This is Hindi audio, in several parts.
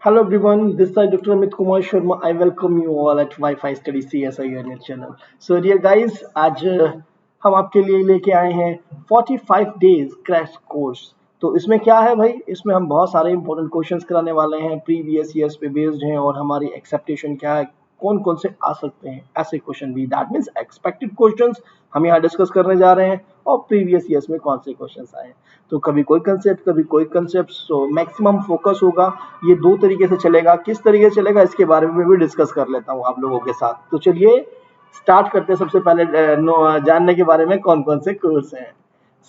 Hello everyone, this is Dr. Amit Kumar Sharma. I welcome you all at Wi-Fi Study CSI channel. So dear guys, आज हम आपके लिए लेके आए हैं 45 days क्रैश कोर्स। तो इसमें क्या है भाई, इसमें हम बहुत सारे इंपॉर्टेंट क्वेश्चंस कराने वाले हैं, प्रीवियस ईयर्स पे बेस्ड हैं और हमारी एक्सेप्टेशन क्या है, कौन कौन से आ सकते हैं ऐसे क्वेश्चन भी, दैट मीन्स एक्सपेक्टेड क्वेश्चंस हम यहाँ डिस्कस करने जा रहे हैं और प्रीवियस ईयर्स में कौन से क्वेश्चंस आए हैं। तो कभी कोई कंसेप्ट कभी कोई कंसेप्ट, सो मैक्सिमम फोकस होगा। ये दो तरीके से चलेगा, किस तरीके से चलेगा इसके बारे में भी डिस्कस कर लेता हूँ आप लोगों के साथ। तो चलिए स्टार्ट करते हैं। सबसे पहले जानने के बारे में कौन कौन से कोर्स हैं।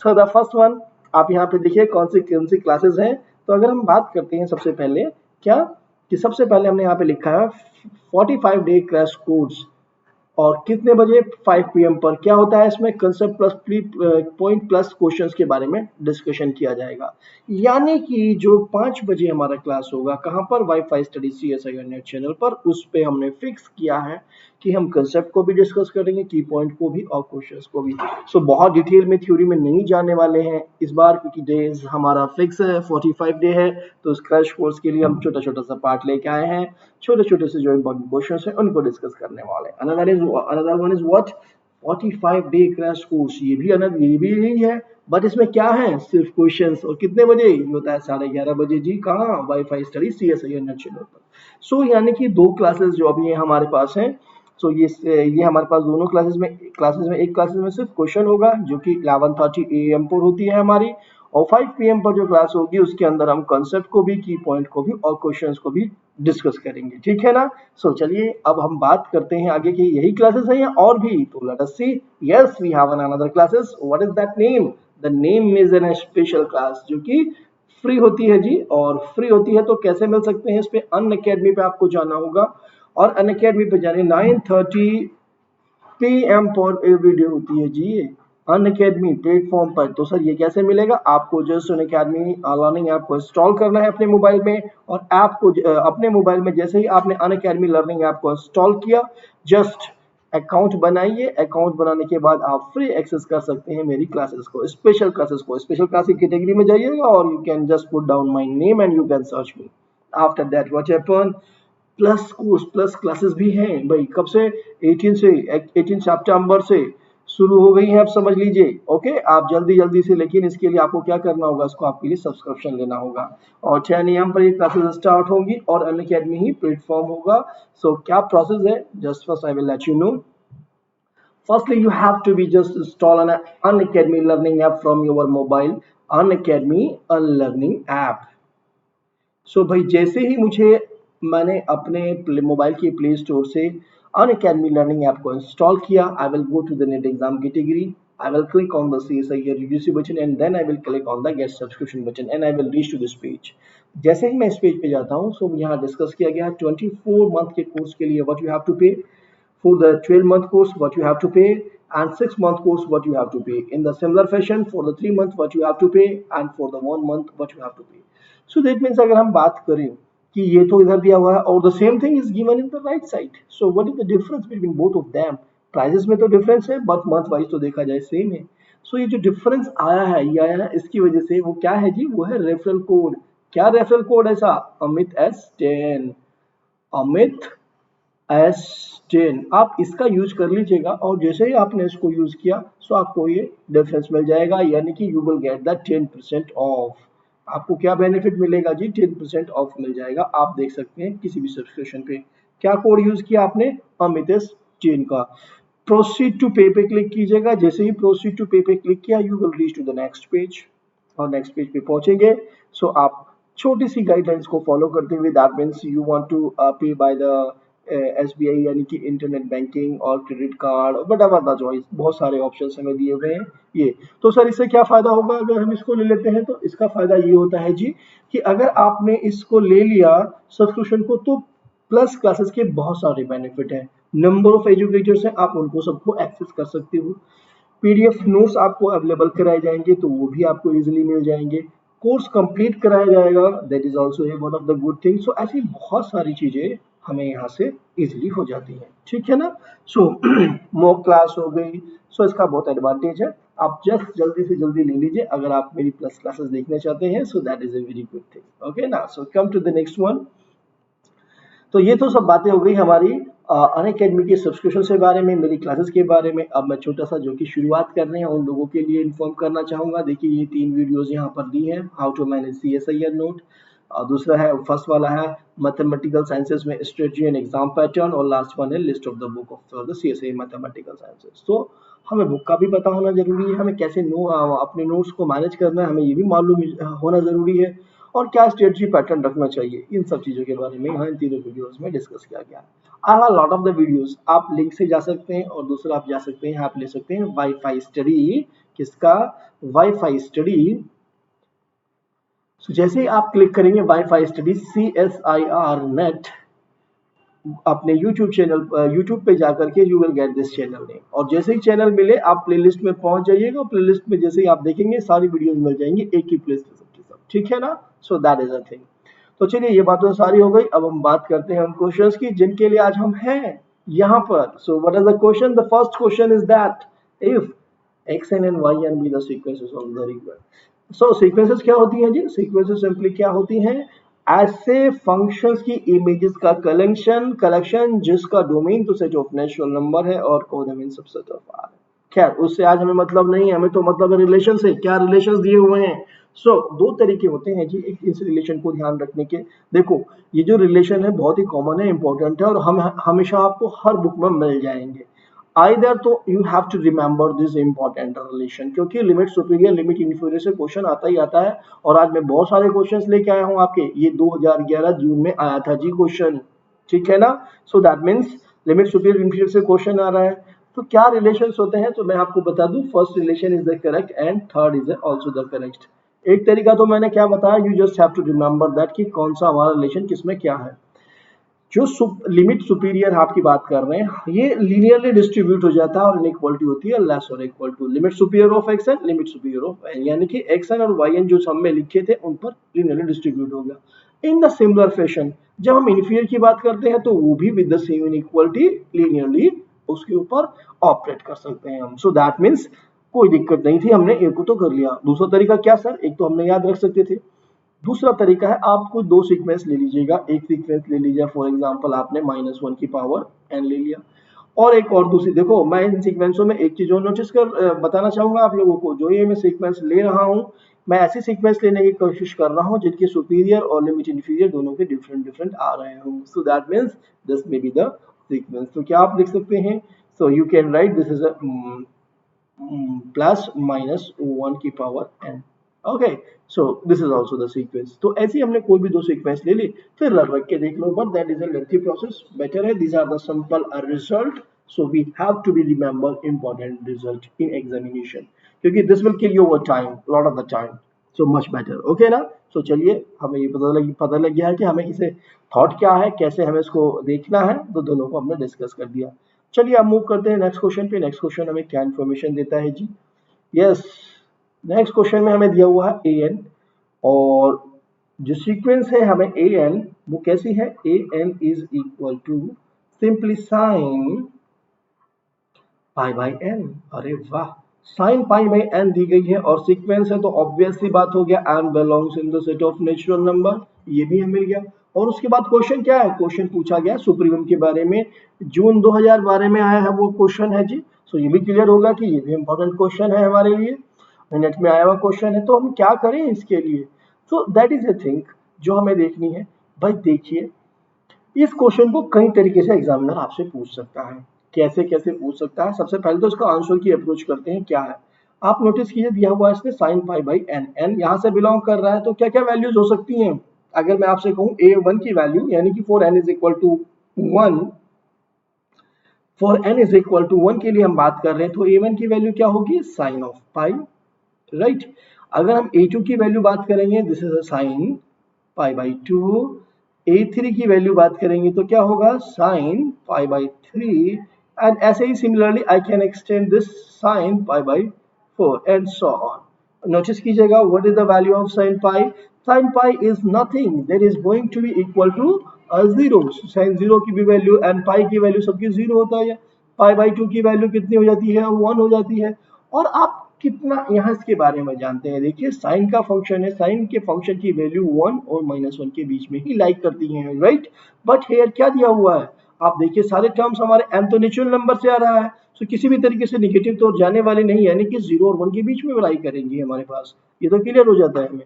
सो द फर्स्ट वन, आप यहाँ पे देखिए कौन सी क्लासेस हैं। तो अगर हम बात करते हैं सबसे पहले क्या, कि सबसे पहले हमने यहाँ पे लिखा है 45 डे क्रैश कोर्स और कितने बजे 5 PM पर। क्या होता है इसमें, concept plus point plus questions के बारे में डिस्कशन किया जाएगा। यानी कि जो 5 बजे हमारा क्लास होगा, कहाँ पर, wifi study CSI net channel पर, उस पे हमने फिक्स किया है कि हम कंसेप्ट को भी डिस्कस करेंगे, की पॉइंट को भी और क्वेश्चंस को भी। सो बहुत डिटेल में थ्योरी में नहीं जाने वाले हैं इस बार, क्योंकि डेज हमारा फिक्स है, 45 डे है। तो इस क्रैश कोर्स के लिए हम छोटा छोटा सा पार्ट लेके आए हैं, छोटे छोटे से जो इंपॉर्टेंट क्वेश्चंस हैं उनको डिस्कस करने वाले हैं। Another one is what, 45 day crash course. ये भी यही है, बट इसमें क्या है, सिर्फ क्वेश्चंस। और कितने बजे ये होता है, 11:30 बजे जी। कहाँ, wifi study CSI net channel पर। सो यानी कि दो क्लासेस जो अभी हमारे पास हैं। सो ये हमारे पास दोनों क्लासेस में एक क्लासेस में सिर्फ क्वेश्चन होगा, जो कि 11:30 AM पर होती है हमारी। और 5 PM पर जो क्लास होगी उसके अंदर हम कंसेप्ट को भी, की पॉइंट को भी और क्वेश्चंस को भी डिस्कस करेंगे, ठीक है ना। सो चलिए अब हम बात करते हैं आगे की, यही क्लासेस हैं या और भी। तो let us see, yes we have another classes. What is that name, the name is an special class, जो कि फ्री होती है जी। और फ्री होती है तो कैसे मिल सकते हैं, इस पे अनअकैडमी पे आपको जाना होगा। और अनअकैडमी पे जाने 9:30 PM पर एवरी डे होती है जी ये अनअकैडमी प्लेटफॉर्म पर। तो सर ये कैसे मिलेगा, आपको जस्ट अनअकैडमी लर्निंग ऐप को इंस्टॉल करना है अपने मोबाइल में। और ऐप को अपने मोबाइल में जैसे ही आपने अनअकैडमी लर्निंग ऐप को इंस्टॉल किया, जस्ट अकाउंट बनाइए। अकाउंट बनाने के बाद आप फ्री एक्सेस कर सकते हैं मेरी क्लासेस को, स्पेशल क्लासेस को। स्पेशल क्लास की कैटेगरी में जाइएगा और you can just put down my name and you can search me. After that what happen, plus course plus classes भी हैं भाई। कब से, 18 सितंबर से शुरू हो गई हैं, आप समझ लीजिए। ओके, आप जल्दी जल्दी से, लेकिन इसके लिए आपको क्या करना होगा, इसको आपके लिए सब्सक्रिप्शन लेना होगा। और 10 AM पर ये क्लासेस स्टार्ट होंगी और अनअकैडमी ही प्लेटफॉर्म होगा। सो क्या प्रोसेस है, just first I will let you know. Firstly, you have to be just install an Unacademy learning app from your mobile. Unacademy a learning app. So भाई जैसे ही मैंने अपने मोबाइल के प्ले स्टोर से अनअकैडमी लर्निंग ऐप को इंस्टॉल किया, I will go to the net exam category. I will click on the CSI UGC button and then I will click on the get subscription button and I will reach to this page. जैसे ही मैं इस पेज पे जाता हूँ, सो यहाँ डिस्कस किया गया 24 मंथ के कोर्स के लिए what you have to pay, for the 12-month course what you have to pay, and 6-month course what you have to pay. In the similar fashion for the 3 month what you have to pay and for the 1 month what you have to pay. So that means अगर हम बात करें कि ये तो इधर दिया हुआ है और the same thing is given in the right side. So what is the difference between both of them? Prices में तो डिफरेंस है, बट मंथ वाइज तो देखा जाए सेम है। सो ये जो डिफरेंस आया है, ये आया है इसकी वजह से, वो क्या है जी, वो है रेफरल कोड। क्या रेफरल कोड ऐसा, अमित S10, अमित S10। आप इसका यूज कर लीजिएगा और जैसे ही आपने इसको यूज किया, सो आपको ये डिफरेंस मिल जाएगा, यानी कि you will get the 10% of. आपको क्या बेनिफिट मिलेगा जी, 10% ऑफ मिल जाएगा। आप देख सकते हैं किसी भी सब्सक्रिप्शन पे। क्या कोड यूज किया आपने, अमित S10 का। प्रोसीड टू पे पे क्लिक कीजिएगा। जैसे ही प्रोसीड टू पे पे क्लिक किया, you will reach to the next page. और नेक्स्ट पेज पे पहुंचेंगे, सो आप छोटी सी गाइडलाइंस को फॉलो करते हुए, that means you want to pay by the SBI यानी कि इंटरनेट बैंकिंग और credit card, whatever the choice, बहुत सारे ऑप्शंस हमें दिए हुए हैं ये। तो सर इससे क्या फायदा होगा अगर हम इसको ले लेते हैं, तो इसका फायदा ये होता है जी कि अगर आपने इसको ले लिया सब्सक्रिप्शन को, तो प्लस क्लासेस के बहुत सारे बेनिफिट हैं। नंबर ऑफ एजुकेटर्स हैं, आप उनको सबको एक्सेस कर सकते हो। PDF नोट्स आपको अवेलेबल कराए जाएंगे, तो वो भी आपको इजीली मिल जाएंगे। कोर्स कंप्लीट कराया जाएगा, that is also one of the good thing. So ऐसी बहुत सारी चीजें हमें यहाँ से इजीली हो जाती हैं, ठीक है ना। सो मॉक क्लास हो गई, सो इसका बहुत एडवांटेज है। आप जस्ट जल्दी से जल्दी ले लीजिए अगर आप मेरी प्लस क्लासेस देखना चाहते हैं, so that is a very good thing. Okay ना, so come to the next one. तो ये तो सब बातें हो गई हमारी अनअकैडमी के सब्सक्रिप्शन के बारे में, मेरी क्लासेस के बारे में। अब मैं छोटा सा जो कि शुरुआत कर रहे हैं उन लोगों के लिए इन्फॉर्म करना चाहूँगा। देखिए ये 3 वीडियोज़ यहाँ पर दी हैं, how to manage CSIR note. दूसरा है, फर्स्ट वाला है मैथमेटिकल साइंसेस में स्ट्रेटजी एंड एग्जाम पैटर्न, और लास्ट वन है list of the book of the CSI mathematical sciences. तो हमें बुक का भी पता होना जरूरी है, हमें कैसे अपने नोट्स को मैनेज करना है हमें ये भी मालूम होना जरूरी है, और क्या स्ट्रेटजी पैटर्न रखना चाहिए, इन सब चीज़ों के बारे में यहाँ इन तीनों वीडियोस में डिस्कस किया गया है। I have lot of the videos, आप लिंक से जा सकते हैं, और दूसरा आप जा सकते हैं, आप ले सकते हैं वाईफाई स्टडी। किसका? Wifi study. जैसे ही आप क्लिक करेंगे वाईफाई स्टडी CSIR नेट अपने YouTube चैनल YouTube पे जाकर के you will get this channel name, और जैसे ही चैनल मिले आप प्लेलिस्ट में पहुंच जाइएगा। प्लेलिस्ट में जैसे ही आप देखेंगे सारी वीडियोस मिल जाएंगी एक ही प्लेस पे सबकी सब, ठीक है ना? सो दैट इज अ थिंग। तो चलिए ये बात तो सारी हो गई, अब हम बात करते हैं उन क्वेश्चंस की जिनके लिए आज हम हैं यहाँ पर। So what is the question? The first question is that if xn and yn be the sequences of the required। So sequences क्या होती हैं जी? सीक्वेंसेस सिंपली क्या होती हैं? ऐसे फंक्शंस की इमेजेस का कलेक्शन जिसका डोमेन तो सेट ऑफ नेचुरल नंबर है और कोडोमेन सबसेट ऑफ आर है। खैर उससे आज हमें मतलब नहीं है, हमें तो मतलब है रिलेशन से। क्या रिलेशंस दिए हुए हैं? सो दो तरीके होते हैं जी एक इस रिलेशन को ध्यान रखने के। देखो ये जो रिलेशन है बहुत ही कॉमन है, इंपॉर्टेंट है, और हम हमेशा आपको हर बुक में मिल जाएंगे। आइदर तो you have to remember this important relation, क्योंकि लिमिट सुपीरियर लिमिट इंफीरियर से क्वेश्चन आता ही आता है, और आज मैं बहुत सारे क्वेश्चंस लेके आया हूं आपके। ये 2011 जून में आया था जी क्वेश्चन, ठीक है ना? सो that means limit superior inferior से क्वेश्चन आ रहा है। तो क्या रिलेशंस होते हैं तो मैं आपको बता दूं, first relation is the correct and third is also the correct. एक तरीका तो मैंने क्या बताया, you just have to remember that कि कौन सा हमारा रिलेशन किसमें क्या है। जो लिमिट सुपीरियर आपकी बात कर रहे हैं ये लीनियरली डिस्ट्रीब्यूट हो जाता है और इनइक्वालिटी होती है लेस और equal to limit superior of x n limit superior of n, यानी कि एक्स एन और वाई एन जो सब में लिखे थे उन पर लीनियरली डिस्ट्रीब्यूट हो गया। इन द सिमिलर फैशन जब हम इन्फीरियर की बात करते हैं तो वो भी with the same inequality linearly उसके ऊपर ऑपरेट कर सकते हैं हम। सो दैट मीन्स कोई दिक्कत नहीं थी, हमने एक को तो कर लिया। दूसरा तरीका क्या सर? एक तो हमने याद रख सकते थे। दूसरा तरीका है आपको दो सीक्वेंस ले लीजिएगा, एक सीक्वेंस ले लीजिए फॉर एग्जांपल आपने -1 की पावर n ले लिया, और एक और दूसरी। देखो मैं इन सीक्वेंसों में एक चीज और नोटिस कर बताना चाहूंगा आप लोगों को, जो ये मैं सीक्वेंस ले रहा हूँ मैं ऐसी सीक्वेंस लेने की कोशिश कर रहा हूँ जिनके सुपीरियर और लिमिट इंफीरियर दोनों के डिफरेंट आ रहे हों। सो that means this may be the sequence. तो क्या आप लिख सकते हैं? So you can write this is अ +-1 की power n। Okay, so this is also the sequence. तो ऐसे ही हमने कोई भी दो सीक्वेंस ले ली फिर रख के देख लो, but that is a lengthy process. Better है these are the simple result, so we have to be remember important result in examination, क्योंकि this will kill your time, lot of the time, so much better. Okay ना? सो चलिए हमें ये पता लग गया है कि हमें इसे थॉट क्या है, कैसे हमें इसको देखना है, तो दोनों को हमने डिस्कस कर दिया। चलिए अब मूव करते हैं नेक्स्ट क्वेश्चन पे। नेक्स्ट क्वेश्चन हमें क्या इन्फॉर्मेशन देता है जी? यस, नेक्स्ट क्वेश्चन में हमें दिया हुआ है an, और जो सीक्वेंस है हमें an वो कैसी है? an is equal to simply sine pi by n। अरे वाह, साइन पाई बाई n दी गई है और सीक्वेंस है तो ऑब्वियस सी बात हो गया n belongs in the set of natural number, ये भी हमें मिल गया। और उसके बाद क्वेश्चन क्या है? क्वेश्चन पूछा गया सुप्रीमम के बारे में, जून 2012 में आया है वो क्वेश्चन है जी। सो ये भी क्लियर होगा कि ये भी इंपॉर्टेंट क्वेश्चन है हमारे लिए, नेट में आया हुआ क्वेश्चन है, तो हम क्या करें इसके लिए? So that is a thing जो हमें देखनी है। भाई देखिए इस क्वेश्चन को कई तरीके से एग्जामिनर आपसे पूछ सकता है। कैसे कैसे पूछ सकता है? सबसे पहले तो इसका आंसर की अप्रोच करते हैं। क्या है आप नोटिस कीजिए, दिया हुआ है इसने sign pi by n, n यहाँ से बिलोंग कर रहा है, तो क्या क्या वैल्यूज हो सकती हैं? अगर मैं आपसे कहूँ a1 की वैल्यू, यानी कि for n is equal to 1, for n is equal to 1 के लिए हम बात कर रहे हैं, तो a1 की वैल्यू क्या होगी? Sine of pi, right. अगर हम a2 की वैल्यू बात करेंगे, this is a sine pi by 2। a3 की वैल्यू बात करेंगे तो क्या होगा? साइन पाई बाई 3, एंड ऐसे ही similarly I can extend this sine pi by 4 and so on. Notice कीजिएगा what is the value of sine pi? Sine pi is nothing, that is going to be equal to 0। Sine 0 की भी वैल्यू एंड पाई की वैल्यू सबकी 0 होता है। पाई बाई 2 की वैल्यू कितनी हो जाती है? 1 हो जाती है। और आप कितना यहाँ इसके बारे में जानते हैं। देखिए साइन का फंक्शन है, साइन के फंक्शन की वैल्यू 1 और -1 के बीच में ही लाइक करती है, राइट। बट हेयर क्या दिया हुआ है, आप देखिए सारे टर्म्स हमारे m तो नेचुरल नंबर से आ रहा है, तो किसी भी तरीके से निगेटिव तो जाने वाले नहीं, यानी कि 0 और 1 के बीच में लाई करेंगी हमारे पास, ये तो क्लियर हो जाता है हमें।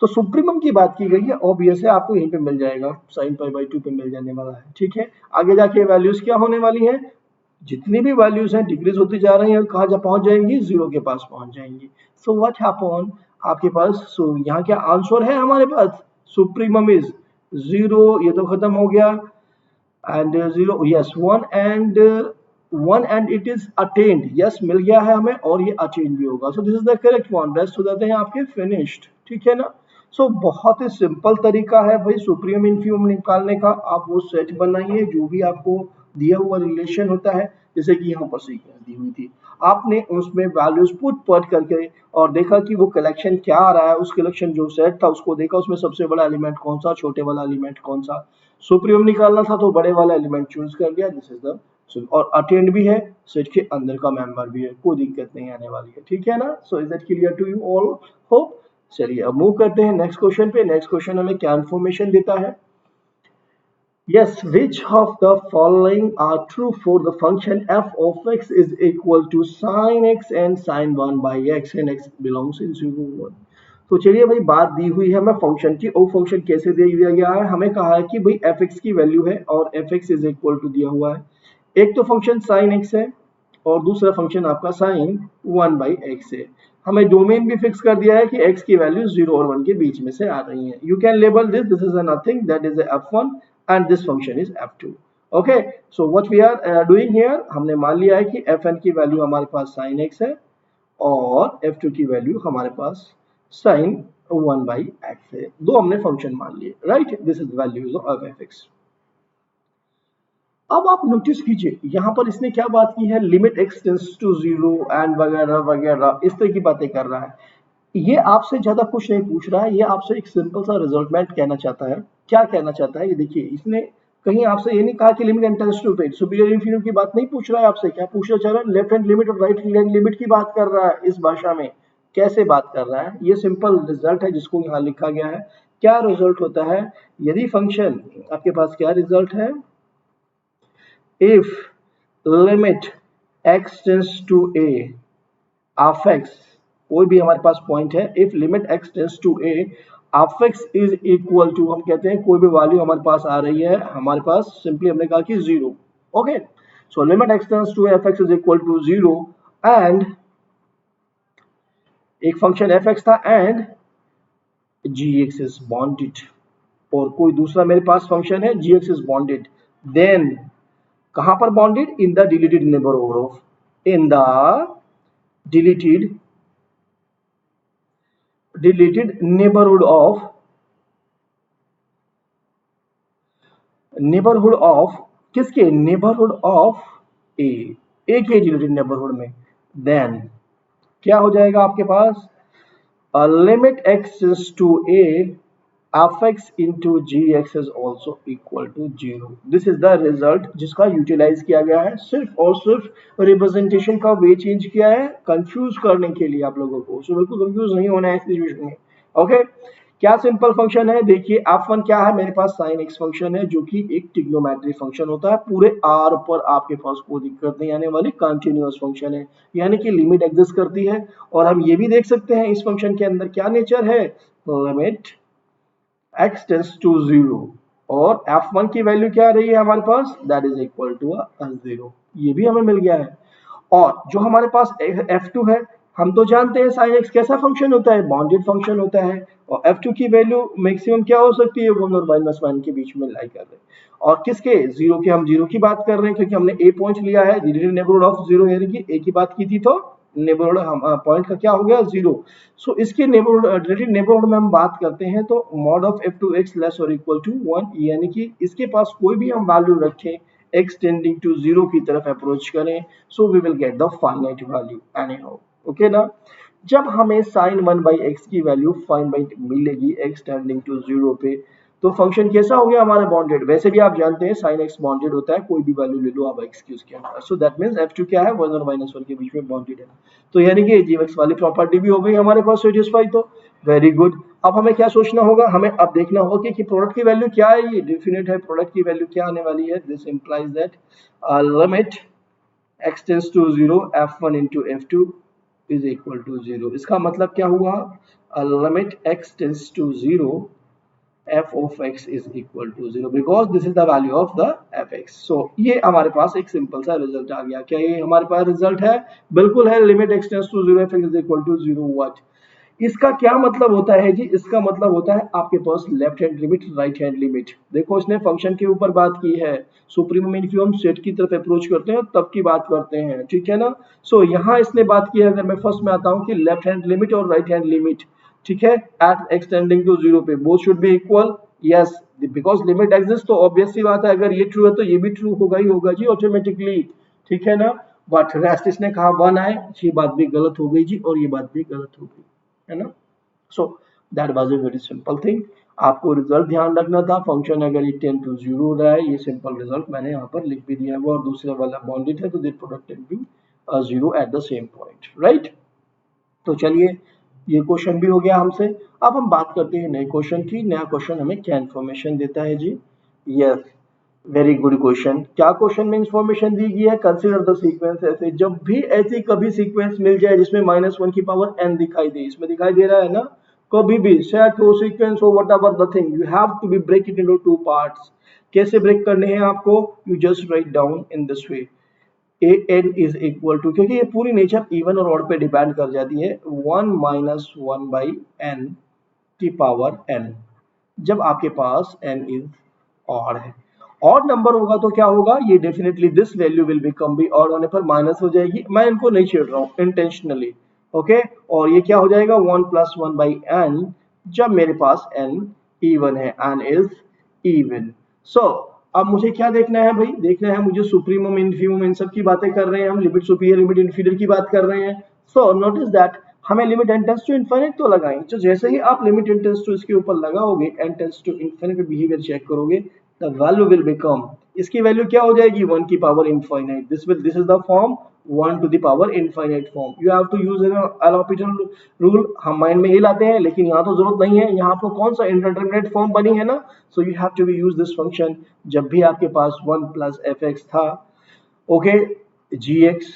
तो सुप्रीमम की बात की गई है, ऑब्वियस है आपको यहीं पे मिल जाएगा, sin π/2 पे मिल जाने वाला है, ठीक है। आगे जाके वैल्यूज क्या होने वाली है, जितनी भी वैल्यूज हैं डिक्रीज होती जा रही हैं, कहाँ जा पहुंच जाएंगी, 0 के पास पहुंच जाएंगी। सो व्हाट हैपन आपके पास, सो यहाँ क्या आंसर है हमारे पास, सुप्रीमम इज 0, ये तो खत्म हो गया, and 0 yes 1 and 1 and it is attained, yes मिल गया है हमें, और ये अटेन्ड भी होगा। So this is the correct one, rest हो जाते हैं आपके फिनिश्ड, ठीक है ना। सो बहुत ही सिंपल तरीका है भाई सुप्रीम इन्फीमम निकालने का। आप वो सेट बनाइए जो भी आपको दिया हुआ रिलेशन होता है, जैसे कि यहाँ पर सीक्वेंस दी हुई थी, आपने उसमें वैल्यूज पुट करके और देखा कि वो कलेक्शन क्या आ रहा है, उस कलेक्शन जो सेट था उसको देखा, उसमें सबसे बड़ा एलिमेंट कौन सा, छोटे वाला एलिमेंट कौन सा, सुप्रीम निकालना था तो बड़े वाला एलिमेंट चूज कर लिया, दिस इज द, और अटेंड भी है, सेट के अंदर का मेंबर भी है, कोई दिक्कत नहीं आने वाली है, ठीक है ना। So is that clear to you all, hope. चलिए अब मूव करते हैं नेक्स्ट क्वेश्चन पे। नेक्स्ट क्वेश्चन हमें क्या इन्फॉर्मेशन देता है, yes, which of the following are true for the function f of x is equal to sin x and sin 1 by x and x belongs in 0 1। तो चलिए भाई बात दी हुई है हमें फंक्शन की, और फंक्शन कैसे दे दिया गया है, हमें कहा है कि भाई f(x) की वैल्यू है और f(x) इज इक्वल टू दिया हुआ है, एक तो फंक्शन sin x है और दूसरा फंक्शन आपका sin 1 by x है। हमें डोमेन भी फिक्स कर दिया है कि x की वैल्यू 0 और 1 के बीच में से आ रही है। You can label this is nothing that is f1 and this function is f2। okay, so what we are doing here, हमने मान लिया है कि fn की वैल्यू हमारे पास sin x है और f2 की वैल्यू हमारे पास sin 1 by x है, दो हमने फंक्शन मान लिए, right. This is values of fx। अब आप नोटिस कीजिए यहाँ पर इसने क्या बात की है, limit x tends to 0 and वगैरह वगैरह इस तरह की बातें कर रहा है। ये आपसे ज्यादा कुछ नहीं पूछ रहा है, ये आपसे एक सिंपल सा रिजल्टमेंट कहना चाहता है। क्या कहना चाहता है ये देखिए, इसने कहीं आपसे ये नहीं कहा कि लिमिट टेंड्स टू पे सुपीरियर इंफीरियर की बात नहीं पूछ रहा है आपसे, क्या पूछना चाह रहा है, लेफ्ट हैंड लिमिट और राइट हैंड लिमिट की बात कर रहा है। इस भाषा में कैसे बात कर रहा है, ये सिंपल रिजल्ट है जिसको यहाँ लिखा गया है। क्या रिजल्ट होता है, यदि फंक्शन आपके पास क्या रिजल्ट है, if limit x tends to a of x, कोई भी हमारे पास पॉइंट है, if limit x tends to a of x is equal to, हम कहते हैं कोई भी वैल्यू हमारे पास आ रही है, हमारे पास सिंपली हमने कहा कि 0। Okay, so limit x tends to a f x is equal to 0 and एक फंक्शन f(x) था एंड gx is bounded, और कोई दूसरा मेरे पास फंक्शन है gx is bounded, देन कहां पर bounded, in the deleted neighbourhood of, in the deleted neighbourhood of किसके, नेबरहुड ऑफ ए के डिलीटेड नेबरहुड में। देन क्या हो जाएगा आपके पास, limit x to a f(x) into gx is also equal to 0। This is the result जिसका यूटिलाइज किया गया है, सिर्फ और सिर्फ रिप्रेजेंटेशन का वे चेंज किया है कंफ्यूज करने के लिए आप लोगों को। सो बिल्कुल कंफ्यूज नहीं होना है इस सिचुएशन में। ओके, क्या सिंपल फंक्शन है, देखिए f1 क्या है, मेरे पास sin x फंक्शन है जो कि एक ट्रिग्नोमेट्री फंक्शन होता है, पूरे r पर आपके पास कोई दिक्कत नहीं आने वाली, कंटिन्यूअस फंक्शन है, यानी कि लिमिट एग्जिस्ट करती है। और हम ये भी देख सकते हैं इस फंक्शन के अंदर क्या नेचर है, लिमिट x टेंड्स टू 0 और f1 की वैल्यू क्या आ रही है हमारे पास, दैट इज इक्वल टू 0, ये भी हमें मिल गया है। और जो हमारे पास f2 है, हम तो जानते हैं sin x कैसा फंक्शन होता है, बाउंडेड फंक्शन होता है, और f2 की वैल्यू मैक्सिमम क्या हो सकती है, 1 और -1 के बीच में लाई कर रहे हैं, और किसके, 0 के, हम 0 की बात कर रहे हैं क्योंकि हमने a पॉइंट लिया है, डिलीटेड नेबरहुड ऑफ 0, यानी कि a की बात की थी तो नेबरहुड हम पॉइंट का क्या हो गया, 0। सो इसके नेबरहुड रिलेटेड नेबरहुड में हम बात करते हैं तो मॉड ऑफ f2x लेस और इक्वल टू 1, यानी कि इसके पास कोई भी हम वैल्यू रखें x टेंडिंग टू 0 की तरफ अप्रोच करें, so we will get the finite value anyhow. Okay ना, जब हमें sin 1 by x की वैल्यू फाइनाइट मिलेगी x टेंडिंग टू 0 पे, तो फंक्शन कैसा हो गया हमारा बाउंडेड। वैसे भी आप जानते हैं sin x बाउंडेड होता है, कोई भी वैल्यू ले लो आप x की उसके अंदर। सो दैट मींस f2 क्या है, 1 और -1 के बीच में बाउंडेड है। तो यानी कि g of x वाली प्रॉपर्टी भी हो गई हमारे पास सेटिस्फाई। तो वेरी गुड। अब हमें क्या सोचना होगा, हमें अब देखना होगा कि प्रोडक्ट की वैल्यू क्या है। ये डेफिनेट है, प्रोडक्ट की वैल्यू क्या आने वाली है। This implies that limit x tends to 0 f1 into f2 is equal to 0। इसका मतलब क्या हुआ, limit x tends to 0 f of x is equal to 0 because this is the value of the fx। so ये हमारे पास एक सिंपल सा रिजल्ट आ गया। क्या ये हमारे पास रिजल्ट है? बिल्कुल है। Limit x tends to 0 fx is equal to 0 what. इसका क्या मतलब होता है जी? इसका मतलब होता है आपके पास left hand limit, right hand limit. देखो इसने फंक्शन के ऊपर बात की है, सुप्रीमम इन्फिमम सेट की तरफ अप्रोच करते हैं तब की बात करते हैं, ठीक है ना। सो यहाँ इसने बात की है, अगर मैं फर्स्ट में आता हूँ कि लेफ्ट हैंड लिमिट और राइट हैंड लिमिट, ठीक है, एट एक्सटेंडिंग टू 0 पे both should be equal. Yes, because limit exist, तो ऑब्वियस सी बात है अगर ये ट्रू है तो ये भी ट्रू होगा ही होगा जी ऑटोमेटिकली, ठीक है ना। बट रेस्ट इसने कहा 1 आए, ये बात भी गलत हो गई जी और ये बात भी गलत हो गई, है ना। So that was a very simple thing. आपको रिजल्ट ध्यान रखना था, फंक्शन अगर ये 10 to 0 हो रहा है, ये सिंपल रिजल्ट मैंने यहाँ पर लिख भी दिया है, और दूसरे वाला बाउंडेड है तो this product tend to 0 at the same point, right. तो चलिए ये क्वेश्चन भी हो गया हमसे। अब हम बात करते हैं नए क्वेश्चन की। नया क्वेश्चन हमें क्या इन्फॉर्मेशन देता है जी? Yes, very good question. क्या क्वेश्चन में इंफॉर्मेशन दी गई है? कंसीडर द सीक्वेंस ऐसे, जब भी ऐसी कभी सीक्वेंस मिल जाए जिसमें -1 की पावर n दिखाई दे, इसमें दिखाई दे रहा है ना, कभी भी सेट हो, सीक्वेंस हो, whatever the thing, you have to be break it into two parts. कैसे ब्रेक करने हैं आपको? You just write down in this way, a n is equal to, क्योंकि ये पूरी नेचर इवन और ऑड पे डिपेंड कर जाती है, 1 - 1 बाई n की पावर n, जब आपके पास n इज ऑड है। ऑड नंबर होगा तो क्या होगा, ये definitely this value will become भी ऑड होने पर माइनस हो जाएगी। मैं इनको नहीं छेड़ रहा हूँ इंटेंशनली, ओके। और ये क्या हो जाएगा 1 + 1 बाई n, जब मेरे पास n इवन है, n इज इवन। सो अब मुझे क्या देखना है भाई? देखना है मुझे सुप्रीमम, इन्फीमम, इन सब की बातें कर रहे हैं हम, लिमिट सुपीरियर, लिमिट इंफीरियर की बात कर रहे हैं। सो नोटिस दैट हमें limit n tends to infinite तो लगाएंगे, तो जैसे ही आप लिमिट n टेंड्स टू इसके ऊपर लगाओगे, n tends to infinite behaviour check करोगे, द वैल्यू विल बिकम, इसकी वैल्यू क्या हो जाएगी? 1 की power infinite. This is the form 1 to the power infinite form। you have to use an L'Hopital rule, हम माइंड में ये लाते हैं, लेकिन यहाँ तो जरूरत नहीं है, यहाँ आपको कौन सा इंडिटरमिनेट फॉर्म बनी है ना। So you have to be use this function जब भी आपके पास 1 + fx था, ओके, gx,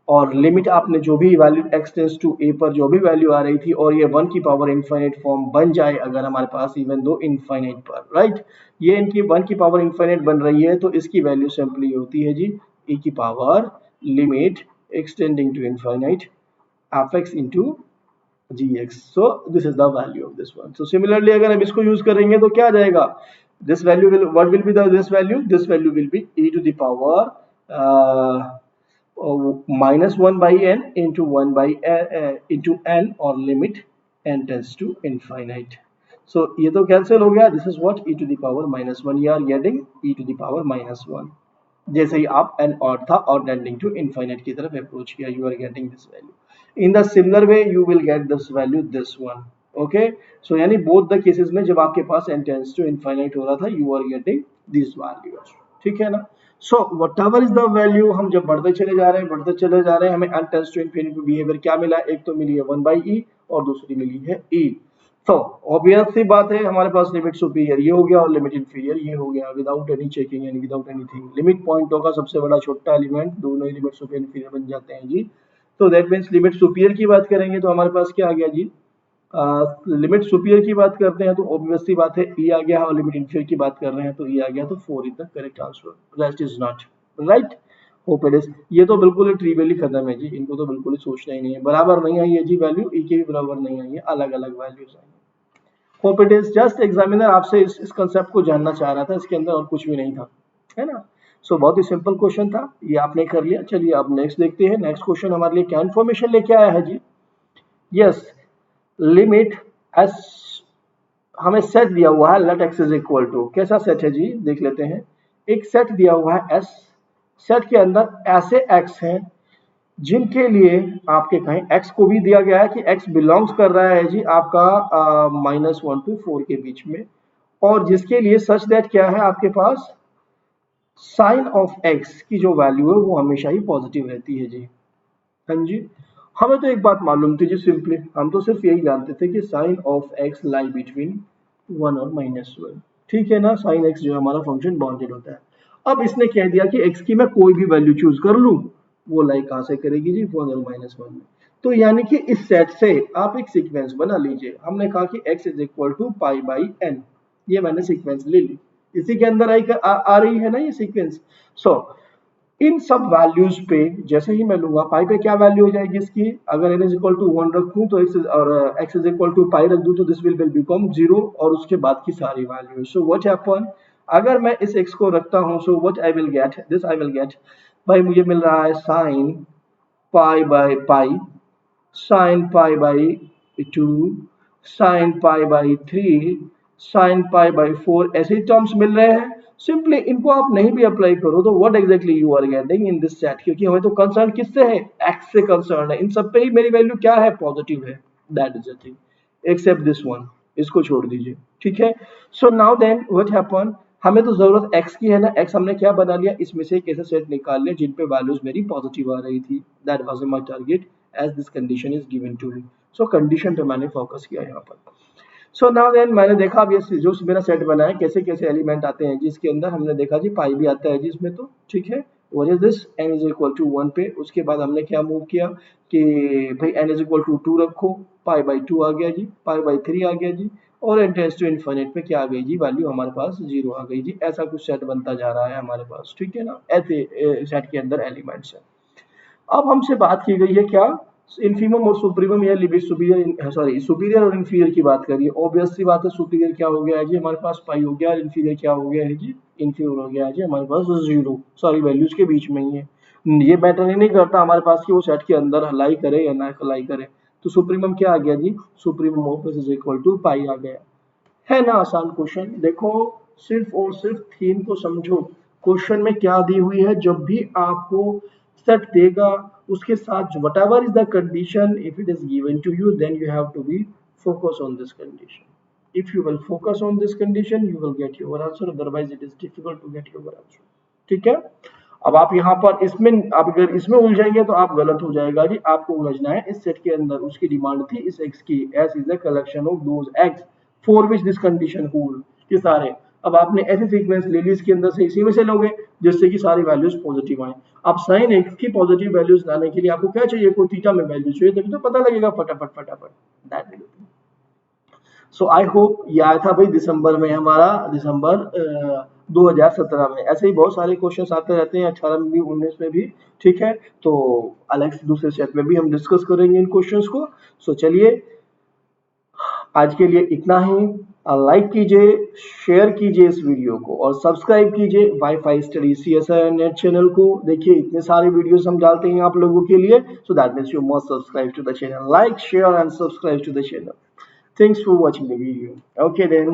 और लिमिट आपने जो भी value x tends to a पर जो भी वैल्यू आ रही थी, और ये 1 की पावर इनफिनिट फॉर्म बन जाए अगर हमारे पास इवन दो इनफिनिट पर, राइट। ये इनकी 1 की पावर इनफिनिट बन रही है, तो इसकी वैल्यू सिंपली होती है जी e की power limit extending to infinite fx into gx। so this is the value of this one। so similarly अगर हम इसको यूज करेंगे तो क्या आ जाएगा? this value will, what will be the this value will be e to the power -1 by n into 1 by into n, और limit n tends to infinite। so ये तो कैंसिल हो गया, this is what e to the power -1, you are getting e to the power -1। जैसे ही आप n ऑड था और टेंडिंग टू इनफिनिट की तरफ अप्रोच किया, you are getting this value. In the similar way you will get this value, this one, okay. So यानी बोथ द केसेस में जब आपके पास n टेंड्स टू इनफिनिट हो रहा था, you are getting this values, ठीक है ना। So whatever is the value, हम जब बढ़ते चले जा रहे हैं, हमें n tends to infinite behaviour क्या मिला? एक तो मिली है 1/e और दूसरी मिली है e। तो ऑब्वियस सी बात है, हमारे पास लिमिट सुपीरियर ये हो गया और लिमिट इंफीरियर ये हो गया, without any checking and without anything. Limit पॉइंटों का सबसे बड़ा छोटा एलिमेंट, दोनों ही लिमिट सुपीरियर इंफीरियर बन जाते हैं जी। तो दैट मींस लिमिट सुपीरियर की बात करेंगे तो हमारे पास क्या आ गया जी? लिमिट सुपीरियर की बात करते हैं तो ऑब्वियस सी बात है e आ गया, और लिमिट इंफीरियर की बात कर रहे हैं तो e आ गया, तो 4 is the correct answer, rest is not, right. Hope it is. ये तो बिल्कुल ही ट्रिवियली खत्म है जी, इनको तो बिल्कुल ही सोचना ही नहीं है। बराबर नहीं आई है जी वैल्यू, e के भी बराबर नहीं आई है, अलग अलग वैल्यूज आई है। Hope it is. Just examiner आपसे इस कंसेप्ट को जानना चाह रहा था, इसके अंदर और कुछ भी नहीं था, है ना। सो बहुत ही सिंपल क्वेश्चन था, ये आपने कर लिया। चलिए अब नेक्स्ट देखते हैं। नेक्स्ट क्वेश्चन हमारे लिए क्या इन्फॉर्मेशन लेके आया है जी? यस, लिमिट एस, हमें सेट दिया हुआ है let x is equal to, कैसा सेट है जी देख लेते हैं। एक सेट दिया हुआ है एस, सेट के अंदर ऐसे एक्स हैं जिनके लिए आपके कहें x को भी दिया गया है कि x बिलोंग्स कर रहा है जी आपका -1 to 4 के बीच में, और जिसके लिए सच दैट क्या है आपके पास साइन ऑफ एक्स की जो वैल्यू है वो हमेशा ही पॉजिटिव रहती है जी। हाँ जी, हमें तो एक बात मालूम थी जी, सिंपली हम तो सिर्फ यही जानते थे कि sine of x lie between 1 और -1। ठीक है ना, साइन एक्स जो है हमारा फंक्शन बाउंडेड होता है। अब इसने कह दिया कि एक्स की मैं कोई भी वैल्यू चूज कर लूं, वो लाई कहां से करेगी जी, 1 और -1 में। तो यानी कि इस सेट से आप एक सीक्वेंस बना लीजिए। हमने कहा कि x is equal to pi by n, ये मैंने सीक्वेंस ले ली, इसी के अंदर आ रही है ना ये सीक्वेंस। सो इन सब वैल्यूज पे जैसे ही मैं लूंगा, पाई पे क्या वैल्यू हो जाएगी इसकी, अगर n इज इक्वल टू 1 रखूं तो x इज इक्वल टू पाई रख दूं तो दिस विल बिकम 0 और उसके बाद की सारी वैल्यू। सो व्हाट हैपन, अगर मैं इस x को रखता हूं, so what I will get, this I will get, भाई मुझे मिल रहा है sine pi by pi, sine pi by 2, sign pi by 3, sign pi by 4, ऐसे टर्म्स मिल रहे हैं। सिंपली इनको आप नहीं भी अप्लाई करो तो what exactly you are getting in this set, क्योंकि हमें तो कंसर्न किससे है, एक्स से कंसर्न है, इन सब पे ही मेरी वैल्यू क्या है, पॉजिटिव है। That is the thing, except this one, इसको छोड़ दीजिए। ठीक है, so now then what happen, हमें तो जरूरत x की है ना, x हमने क्या बना लिया, इसमें से एक ऐसे सेट निकाल लिया जिन पे वैल्यूज मेरी पॉजिटिव आ रही थी। That was my target as this condition is given to me. So condition पे मैंने फोकस किया यहाँ पर। सो नाउ देन मैंने देखा अब ये जो मेरा सेट बना है कैसे कैसे एलिमेंट आते हैं जिसके अंदर, हमने देखा जी पाई भी आता है जी इसमें, तो ठीक है। What is this, n is equal to 1 पे, उसके बाद हमने क्या मूव किया कि भाई n इज इक्वल टू 2 रखो, पाई बाई 2 आ गया जी, पाई बाई 3 आ गया जी, और n टेंड्स टू इनफिनिट पे क्या आ गई जी, वैल्यू हमारे पास 0 आ गई जी। ऐसा कुछ सेट बनता जा रहा है हमारे पास, ठीक है ना, ऐसे सेट के अंदर एलिमेंट्स है। अब हमसे बात की गई है क्या, इन्फीमम और सुप्रीमम या लिमिट सुपीरियर, सॉरी सुपीरियर और इंफीरियर की बात करिए। ऑब्वियस सी बात है, सुपीरियर क्या हो गया है जी हमारे पास पाई हो गया, और इंफीरियर क्या हो गया है जी, इंफीरियर हो गया है जी हमारे पास 0, सारी वैल्यूज के बीच में ही है। ये मैटर ही नहीं करता हमारे पास कि वो सेट के अंदर लाई करे या ना लाई करे। तो सुप्रीमम क्या आ गया जी, supremum of is equal to pi आ गया। है ना आसान क्वेश्चन, देखो सिर्फ और सिर्फ थीम को समझो। क्वेश्चन में क्या दी हुई है, जब भी आपको सेट देगा उसके साथ whatever is the condition, if it is given to you then you have to be focus on this condition. If you will focus on this condition you will get your answer, otherwise it is difficult to get your answer. ठीक है, अब आप यहाँ पर इसमें, आप अगर इसमें उलझेंगे तो आप गलत हो जाएगा जी। आपको उलझना है इस सेट के अंदर, उसकी डिमांड थी इस एक्स की, S is the collection of those x for which this condition hold, के सारे। अब आपने ऐसे सीक्वेंस ले ली इसके अंदर से, इसी में से लोगे जिससे कि सारी वैल्यूज पॉजिटिव आए। अब साइन एक्स की पॉजिटिव वैल्यूज लाने के लिए आपको क्या चाहिए, कोई थीटा में वैल्यू चाहिए, तभी तो पता लगेगा फटाफट फटाफट। That is so I hope ये आया था भाई दिसंबर में, हमारा दिसंबर 2017 में। ऐसे ही बहुत सारे क्वेश्चंस आते रहते हैं, 18 में भी 19 में भी। ठीक है, तो अलग से दूसरे सेट में भी हम डिस्कस करेंगे इन क्वेश्चंस को। सो चलिए आज के लिए इतना ही। लाइक कीजिए, शेयर कीजिए इस वीडियो को, और सब्सक्राइब कीजिए wifi study CSIR net channel को। देखिए इतने सारे वीडियोस हम डालते हैं आप लोगों के लिए, so that means you must subscribe to the channel, like share and subscribe to the channel. Thanks for watching the video. Okay then.